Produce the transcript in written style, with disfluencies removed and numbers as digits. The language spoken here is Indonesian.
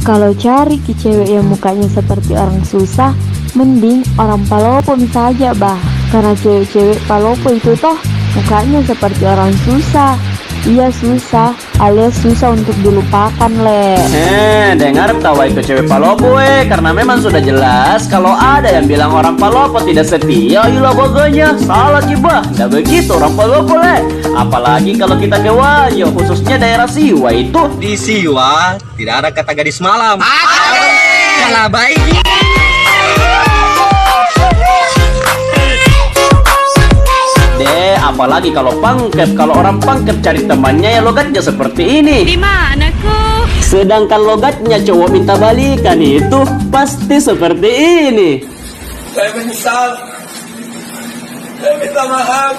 Kalau cari ke cewek yang mukanya seperti orang susah, mending orang Palopo saja bah. Karena cewek-cewek Palopo itu toh mukanya seperti orang susah. Iya susah, alias susah untuk dilupakan le. Dengar tawa itu cewek Palopo karena memang sudah jelas kalau ada yang bilang orang Palopo tidak setia, ilah pokoknya salah kibah. Tidak begitu orang Palopo le. Apalagi kalau kita ke Wajo, khususnya daerah Siwa itu. Di Siwa tidak ada kata gadis malam. Kalah baik. Apalagi kalau pangkep, kalau orang pangkep cari temannya ya logatnya seperti ini. Di mana ku? Sedangkan logatnya cowok minta balikan itu pasti seperti ini. Saya menyesal. Saya minta maaf.